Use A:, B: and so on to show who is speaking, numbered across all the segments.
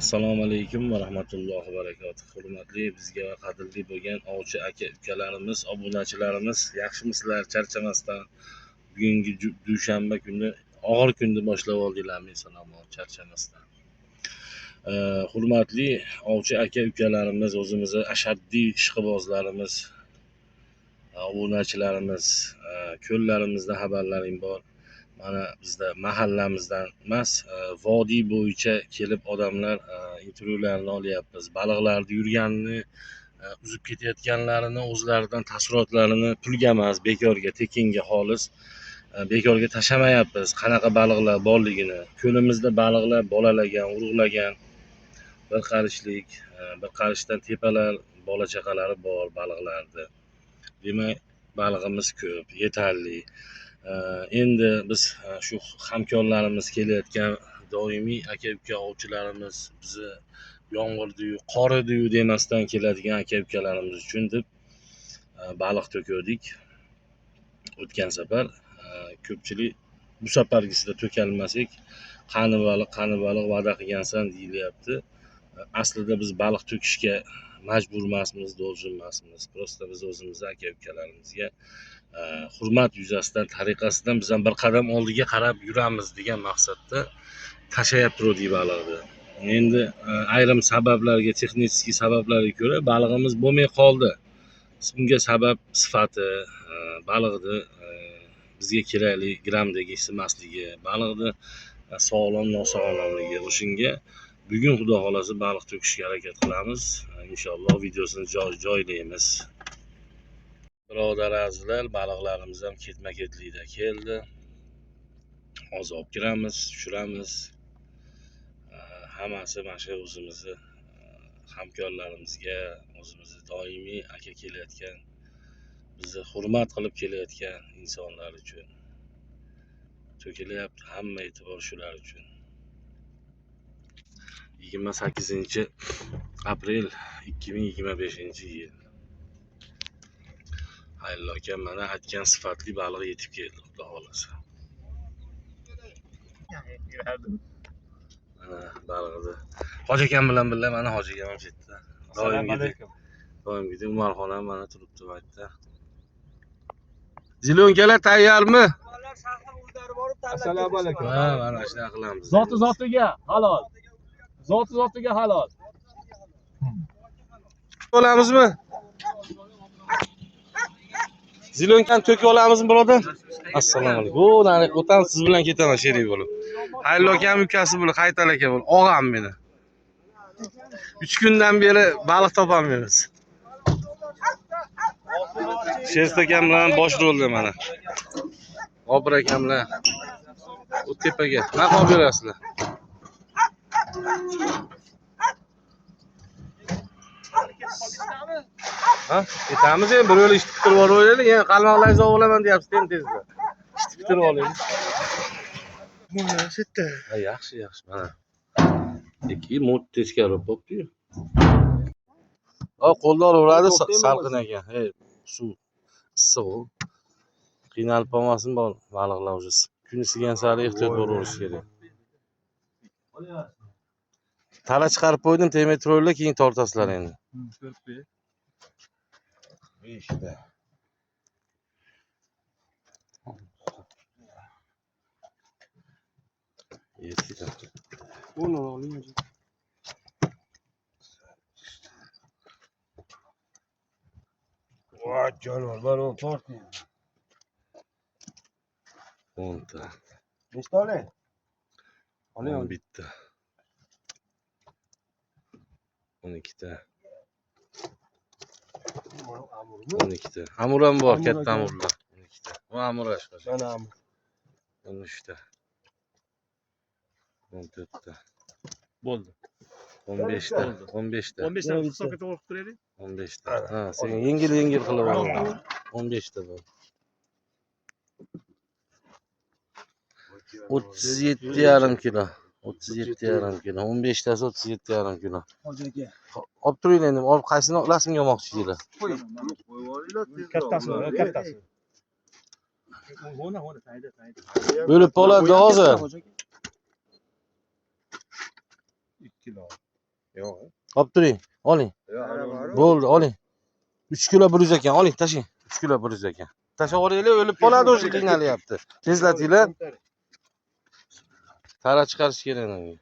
A: Assalomu alaykum va rahmatullohi va barakatuh. Hurmatli bizga qadrli bo'lgan ovchi aka ukalarimiz, obunachilarimiz, yaxshimisizlar? Charchamasdan bugungi dushanba kuni og'ir kunni boshlab oldinglarmi? Salomot, charchamasdan. Hurmatli ovchi aka ukalarimiz, o'zimizni ashaddiy ishqibozlarimiz, obunachilarimiz, ko'llarimizda xabarlaring bor. Mana bizda mahallamizdan emas, vodiy bo'yicha kelib odamlar intervyularni olyapmiz. Baliqlarni yurganini, uzib ketayotganlarini, o'zlaridan taassurotlarini pulga emas, bekorga, tekinga, xolis bekorga tashlamayapmiz. Qanaqa baliqlar borligini, ko'limizda baliqlar bolalagan, urug'lagan, bir qarishlik, bir qarishdan tepalar, bola chaqalari bor baliqlarni. Demak, balig'imiz ko'p, yetarli. Endi biz shu hamkorlarimiz kelayotgan doimiy aka uka ovchilarimiz bizni yomg'irdiyu qor ediyu demasdan keladigan aka ukalarimiz uchun deb baliq to'kuvdik. O'tgan safar ko'pchilik bu safargisida to'kalmasak, qani baliq va'da qilgansan deyilyapti. Aslida biz baliq to'kishga majbur emasmiz, do'lzim emasmiz. Prosta biz o'zimizni aka ukalarimizga hurmat yuzasidan, tariqasidan biz ham bir qadam oldiga qarab yuramiz degan maqsadda tashlayap turdik baliqni. Endi ayrim sabablarga, texnik sabablarga ko'ra balig'imiz bo'lmay qoldi. Bunga sabab sifati, baliqni bizga kerakli grammdagi simasligi, baliqni sog'lom nosog'lomligi. O'shunga bugun xudo xolasa baliq to'kishga harakat qilamiz. Inshaalloh videosini joylaymiz. Birodar azizlar, baliqlarimiz ham ketma-ketlikda keldi. Hozir olib kiramiz, tushiramiz. Hammasi mana shu o'zimizni hamkorlarimizga, o'zimizni doimiy aka kelayotgan, bizni hurmat qilib kelayotgan insonlar uchun to'kilyapti. Hamma e'tibor shular uchun. 28-aprel 2025-yil. Xayrli aka, mana aytgan sifatli baliq yetib keldi, xudo xolasa. Mana baliqni Hoji akam bilan birga, mana Hoji akam ham chetda. Doimgidek Umarxon ham mana turibdi bu yerda. Zilonkalar tayyormi?
B: Assalomu alaykum.
A: Ha, mana shunaqa qilamiz.
B: Zotiga halol. Zotiga halol.
A: Olamizmi? Zilonkani to'kib olamizmi, birodar? Assalomu alaykum. O'tamiz, siz bilan ketaman sherik bo'lib. Xayrli akam ukasi bo'lib, Haytal aka bo'lib, og'am meni. 3 kundan beri baliq topolmaymiz. Sherst akam bilan bosh rolda mana. Obir akam bilan u tepaga. Nima qilib berasizlar? Ha? Ketamiz endi, bir yo'l ish bitirib yuboraylik. Endi qalmoqlaringizni olib olaman deyapsiz tezda. Ish bitirib olaylik.
B: Mana shetda.
A: Ha, yaxshi, mana. Ikki mot teskari bo'pti-yu. Qo'lda olaveradi, salqin ekan. Suv issiq. Qiynalib qolmasin baliqlar уже. Kun isigan sari ehtiyot bo'lish kerak. Tala chiqarib qo'ydim, tegmay turinglar, keyin tortasizlar endi.
B: Ko'rib qo'y.
A: 5 ta. Yetti.
B: Onu oling. Voy jonivor, bor u torting.
A: 10 ta.
B: Nechta oling? Oling.
A: 11 ta. 12 ta. 12 ta. Amur ham bor, katta amurlar. 12 ta. Bu amur ashqar.
B: Mana amur.
A: 13 ta. 14 ta.
B: Bo'ldi.
A: 15 ta. 15 ta.
B: 15 ta hisobga to'g'ri qilib turaylik.
A: 15 ta. Ha, sen yengil qilib ol. 15 ta bor. 37,5 kilo. 37,5 kilo. 15 tasi 37,5 kilo.
B: Hoji aka.
A: Olib turinglar endi. Olib qaysini rasmga olmoqchisizlar?
B: Kattasi. Ona tayda.
A: Bo'lib qoladi hozir.
B: kilo. Yo'q.
C: Olib turing. Oling. Bo'ldi, oling. 3 kilo 100 ekan. Oling, tashing. 3 kilo 100 ekan. Tashlab yuboringlar, o'lib qoladi o'sha qiynalyapti. Tezlatinglar. Tara chiqarish kerak uni.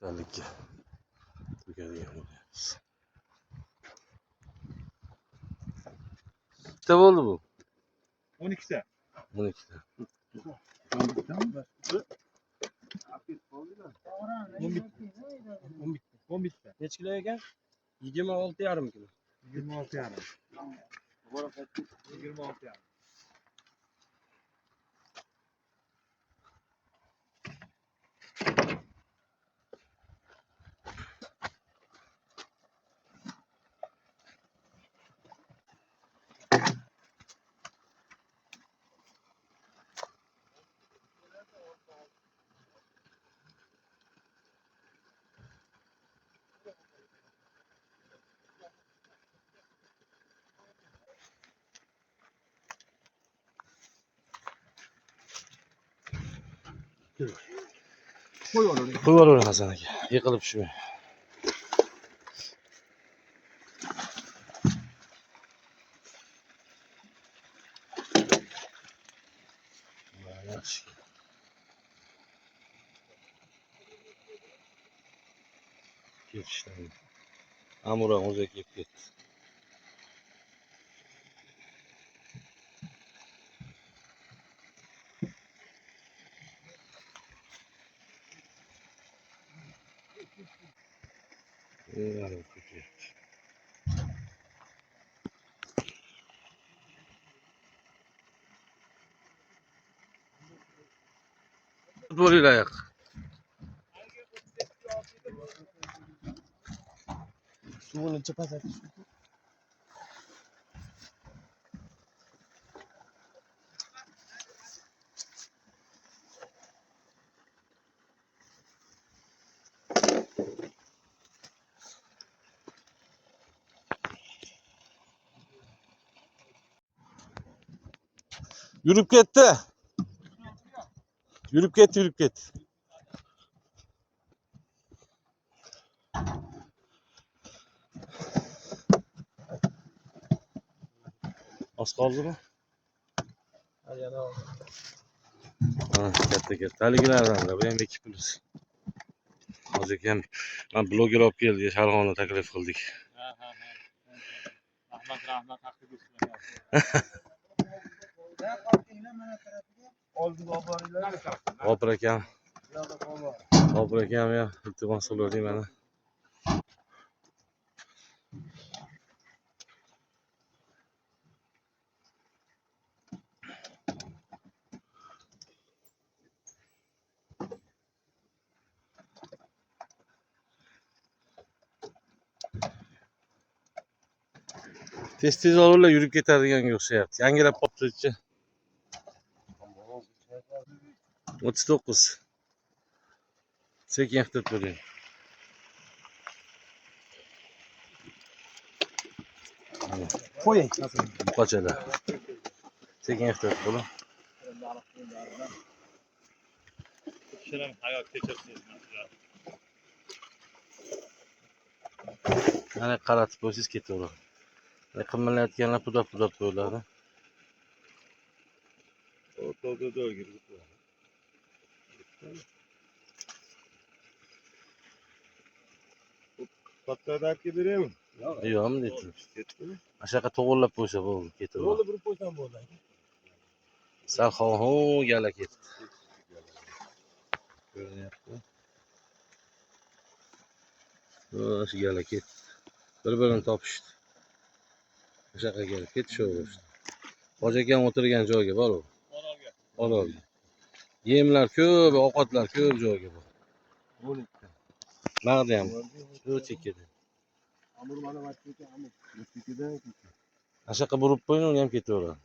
C: Talikka. Tugadigan bo'lyapmiz. Bitta bo'ldi bu.
B: 12 ta.
C: 12 ta.
B: 11 ta.
D: Necha kilo ekan? 26,5 kilo.
B: 26 yarim. 26 yarim.
C: Qo'yib yuboring Hasan aka. Yiqilib tushmang. Yaxshi. Ketishdi. Amuran o'zi kelib ketdi. Bo'linglar yoq.
D: Suvini chapasat.
C: Yurib ketdi. Yurib ketdi. Oz qoldimi?
D: Yana
C: Ha, katta. Haligilardan da bu ham 2 plyus. Hozir ham men bloger olib keldik, Sharg'onni taklif qildik.
B: Rahmat taqdim
C: Hopir akam ya, iltimos qildim mana. Tez olurlar yurib ketadiganga o'xshayapti. Yangilab qopti-chi. 39. Sekin yiqitib qo'ying.
D: Qo'ying.
C: Qochada. Sekin ehtiyot bo'ling.
B: Shirin hayot kechirsiz.
C: Mana qaratib qo'ysangiz ketaveradi. Qimirlayotganlar pudab qo'yiladi.
B: Kattadan beraymi?
C: Yo'qmi deydi. Ashaqa to'g'irlab qo'ysa bo'ldi, ketaveradi.
D: Yo'lni burib qo'ysam bo'ldi.
C: Sal ho gala ketdi. Ko'ryapti. Shu gala ketdi. Bir-birini topishdi. Ashaqa kelib ketishaverishdi. Hoji akam o'tirgan joyga bor u. Orolga. Yemlar ko'p, ovqatlar ko'p joyga bor. 12. Mag'da ham shu chekkada.
D: Amur mana vaqtga amur. Chekkadan
C: Ashaqa burib qo'ying, uni ham ketaveradi.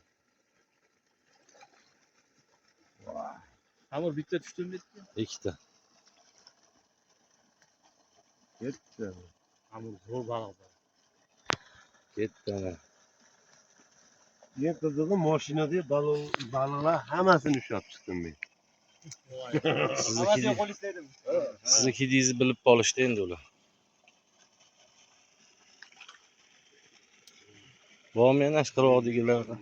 B: Amur bitta tushdimi bitta?
C: Ikkita.
B: Ketdi. Amur zo'r baliq.
C: Ketdi ana.
E: Eng qizig'i mashinada baliqlar hammasini ushlab chiqdim men.
C: Siznikiningizni bilib qolishdi endi ular. Bormi yana ashqiroqdagilarda?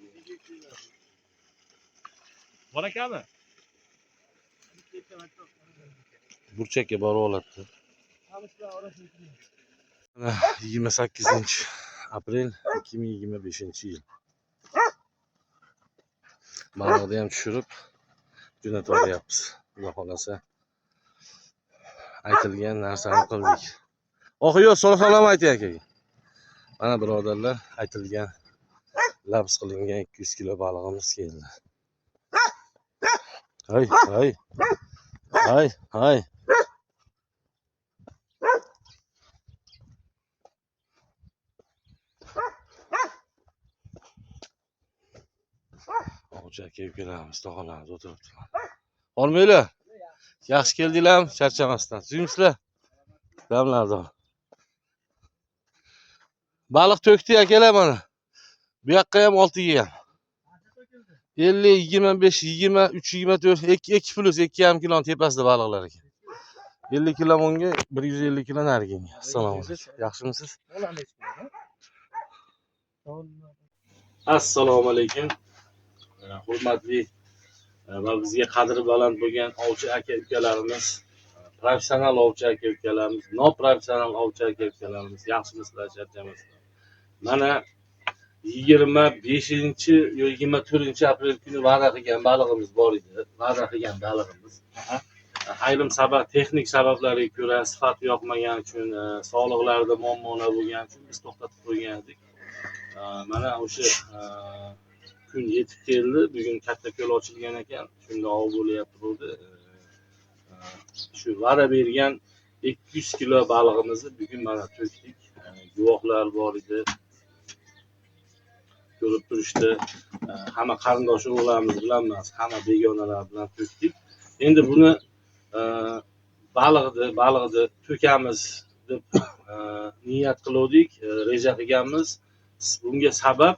B: Bor ekanmi?
C: Burchakka borib oladi. Mana 28-aprel 2025-yil. Baliqni ham tushirib jo'natib olyapmiz. Xudo xolasa aytilgan narsani qildik. Oxi yo'q, salom ayting akaga. Mana birodarlar, aytilgan labs qilingan 200 kilo balig'imiz keldi. Hay. Hoji aka ukalarimiz, tog'alarimiz o'tiribdi. Olmaylar. Yaxshi keldinglarmi? Charchamasdan. Suyimsizlar. Damlarda. Baliq to'kdi akalar mana. Bu yoqqa ham 6 ga ham. 50, 25, 23, 24, 2 plus 2,5 kilo tepasida baliqlar ekan. 50 kilo o'ngga, 150 kilo nariga. Assalomu alaykum. Yaxshimisiz? Assalomu alaykum. Hurmatli va bizga qadri baland bo'lgan ovchi aka-ukalarimiz, professional ovchi aka-ukalarimiz, noprofessional ovchi aka-ukalarimiz, yaxshimisizlar, charchamasizlar. Mana 25 yo 24-aprel kuni va'da qilgan balig'imiz bor edi. Va'da qilgan balig'imiz. Ayrim texnik sabablarga ko'ra sifati yoqmagani uchun, sog'liqlarida muammolar bo'lgani uchun biz to'xtatib qo'ygan edik. Mana o'sha kun yetib keldi. Bugun katta ko'l ochilgan ekan. Shunda ov bo'lyapti bo'ldi. Shu va'da bergan 200 kilo balig'imizni bugun mana to'kdik. Guvohlar bor edi. Ko'rib turishdi. Hamma qarindosh urug'larimiz bilan emas, hamma begonalar bilan to'kdik. Endi buni baliqni to'kamiz deb niyat qildik, reja qilganmiz. Bunga sabab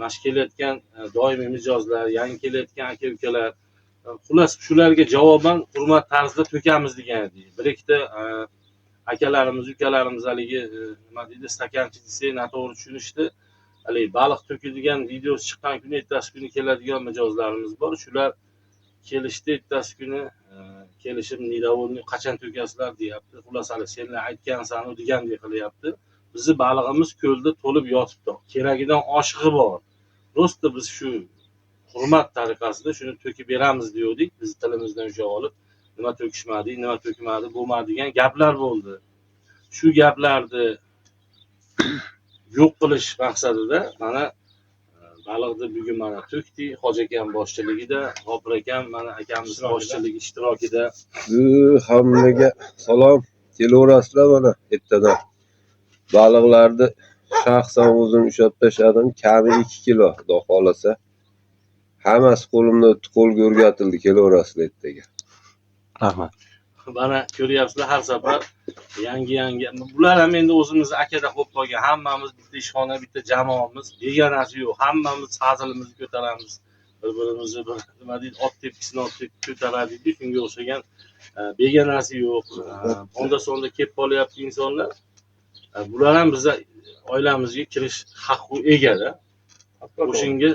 C: mana kelayotgan doimiy mijozlar, yangi kelayotgan aka-ukalar, xullas shularga javoban hurmat tarzida to'kamiz degan edik. Bir ikkita akalarimiz, ukalarimiz haligi nima deydi, stakanchi desa, noto'g'ri tushunishdi. Haligi baliq to'kilgan videosi chiqqan kuni ertasi kuni keladigan mijozlarimiz bor. Shular kelishdi, ertasi kuni kelishib nidavolni qachon to'kasizlar deyapti. Xullas hali senlar aytgansan degandek qilyapti. Bizi balig'imiz ko'lda to'lib yotibdi. Keragidan oshig'i bor. Ro'sta biz shu hurmat tariqasida shuni to'kib beramiz degandik. Biz tilimizdan ushlab olib, nima to'kishmadi, nima to'kmadi, bo'lmadi degan gaplar bo'ldi. Shu gaplarni yo'q qilish maqsadida mana baliqni bugun mana to'kdik. Hoji akam boshchiligida, G'ofur akam mana akamiz boshchiligi ishtirokida.
E: Hammaga salom. Kelaverasizlar mana ertadan. Baliqlarni shaxsan o'zim ushlab tashladim. Kami 2 kilo, xudo xolasa. Hammasi qo'limda qo'lga o'rgatildi. Kelaverasizlar ertaga.
C: Rahmat. mana ko'ryapsizlar, har safar yangi bular ham endi o'zimizni akada qo'yib qolgan, hammamiz bitta ishxona, bitta jamoamiz, begonasi yo'q, hammamiz hazilimizni ko'taramiz, bir-birimizni bir nima deydi, ot tepkisini ko'taradi, shunga o'xshagan begonasi yo'q. Onda sonda kelib qolyapti insonlar. Bular ham biza oilamizga kirish haqqi egada. O'shanga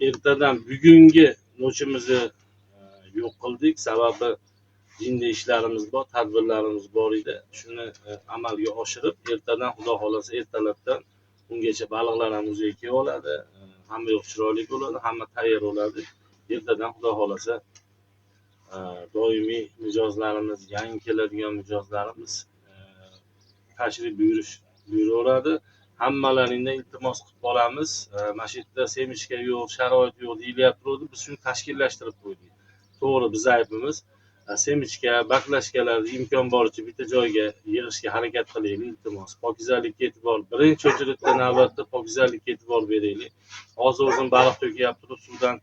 C: ertadan bugungi nochimizni yo'q qildik, sababi jindek ishlarimiz bor, tadbirlarimiz bor edi. Shuni amalga oshirib, ertadan xudo xolasa ertalabdan ungacha baliqlar ham o'ziga kelib oladi, hamma yoq chiroyli bo'ladi, hamma tayyor bo'ladi. Ertadan xudo xolasa doimiy mijozlarimiz, yangi keladigan mijozlarimiz tashrif buyuraveradi. Hammalaringdan iltimos qilib qolamiz. Mana shu yerda semichka yo'q, sharoit yo'q deyilyapti. Biz shuni tashkillashtirib qo'ydik. To'g'ri, biz aybimiz. Semichka, baklashkalarni imkon boricha bitta joyga yig'ishga harakat qilaylik, iltimos. Pokizalikka e'tibor, birinchi o'chiritda navbatda pokizalikka e'tibor beraylik. Hozir o'zim baliq to'kyapti, suvdan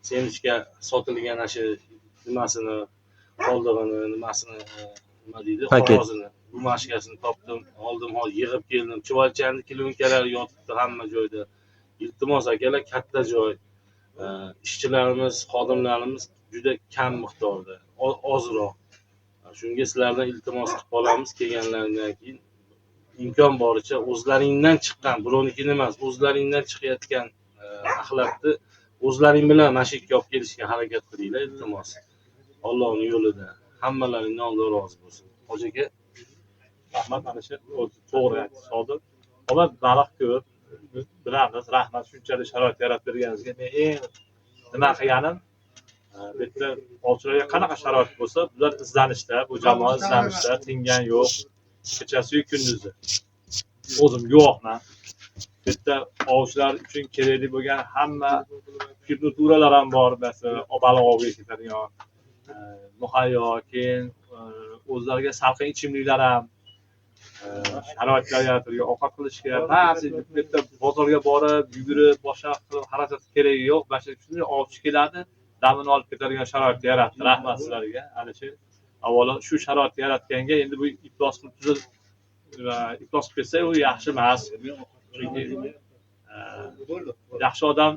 C: semichka sotilgan ana shu nimasini, qoldig'ini, nimasini, nima deydi, qog'ozini, bumashkasini topdim, oldim, hozir yig'ib keldim. Chuvalchani kilonkalari yotibdi hamma joyda. Iltimos akalar, katta joy. Ishchilarimiz, xodimlarimiz juda kam miqdorda, ozroq. Shunga sizlardan iltimos qilib qolamiz, kelganlaringdan keyin imkon boricha o'zlaringdan chiqqan, birovnikini emas, o'zlaringdan chiqayotgan axlatni o'zlaring bilan mashinaga olib kelishga harakat qilinglar, iltimos. Allohning yo'lida hammalaringdan Alloh rozi bo'lsin. Hoji aka,
B: Rahmat, mana shu to'g'ri aytdi Sodiq. Omad baliq ko'p, bilamiz, rahmat shunchalik sharoit yaratib berganingizga. Men eng nima qilganim, bu yerda ovchilarga qanaqa sharoit bo'lsa, bular izlanishda, bu jamoa izlanishda, tingan yo'q, kechasi kunduzi. O'zim guvohman. Bu yerda ovchilar uchun kerakli bo'lgan hamma fitnaturalar ham bor, masalan, baliq ovga ketadigan muhayyo, keyin o'zlariga salqin ichimliklar ham, sharoitlar yaratilgan, ovqat qilishga, ba'zi bu yerda bozorga borib, yugurib, boshqa qilib xarajat keragi yo'q. Mana shunday ovchi keladi, damini olib ketadigan sharoitni yaratdi. Rahmat sizlarga. Ana shu avvalo shu sharoitni yaratganga endi bu iflos qilib ketsa, u yaxshi emas. Chunki yaxshi odam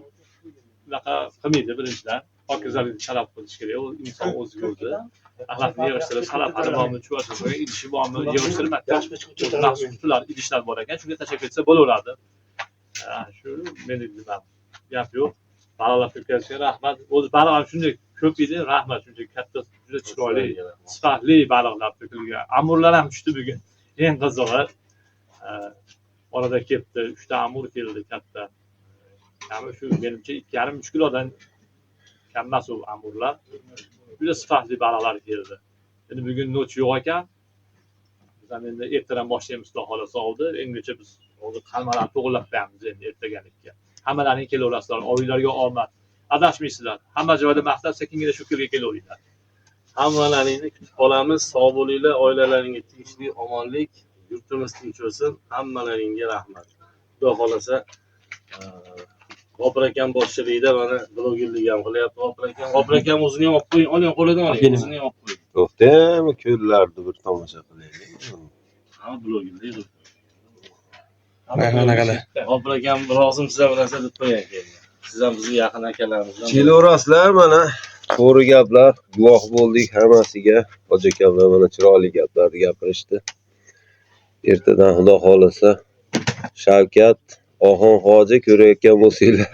B: bunaqa qilmaydi, birinchidan. Pokizalikni talab qilish kerak. U inson o'ziga o'zi axlatni yig'ishtirib, salafani bormi, chuvachiga idishi bormi, yig'ishtirmaydi. Maxsus qutilar, idishlar bor ekan, shunga tashlab ketsa bo'laveradi. Shu meni nimam. Gap yo'q. Baliqlar ko'payishga rahmat. O'zi baliq ham shunday ko'p edi, rahmat. Shunday katta, juda chiroyli, sifatli baliqlar to'kilgan. Amurlar ham tushdi bugun. Eng qizig'i orada ketdi, 3 ta amur keldi katta. Ya'ni shu menimcha 2,5-3 kilodan kam emas u amurlar. Juda sifatli baliqlar keldi. Endi bugun noch yo'q ekan. Biz ham endi ertadan boshlaymiz, xudo xolasa oldi. Engacha biz hozir qalmalarni to'g'irlab qo'yamiz endi ertagalikka. Hammalaring kelaverasizlar, oilalarga omad. Adashmaysizlar. Hamma joyda maqsad sekingina shu yerga kelaveringlar.
C: hammalaringni kutib qolamiz. Sog' bo'linglar, oilalaringga tinchlik, omonlik, yurtimiz tinch bo'lsin. Hammalaringga rahmat. Xudo xolasa G'ofur akam boshchiligida mana blogerlik ham qilyapti. G'ofur akam o'zini ham olib qo'ying, oling, qo'lidan oling, o'zini ham olib qo'ying.
E: To'xtami, ko'llarni bir tomosha qilaylik.
C: Ha, blogerlik.
A: Rahmat.
C: G'ofur akam rozimsizlar bir narsa deb qo'ying keyin. Siz ham bizning yaqin akalarimizdan.
E: Kelaverasizlar, mana to'g'ri gaplar, guvoh bo'ldik hammasiga. Hoji akamlar mana chiroyli gaplarni gapirishdi. Ertadan xudo xolasa Shavkat Oxon hoji ko'rayotgan bo'lsanglar,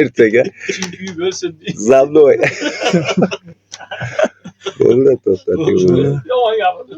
E: ertaga
B: Chunki bo'lsin.
E: Zabloy. Bo'ldi, to'xtating.
B: Yomon gapirdi.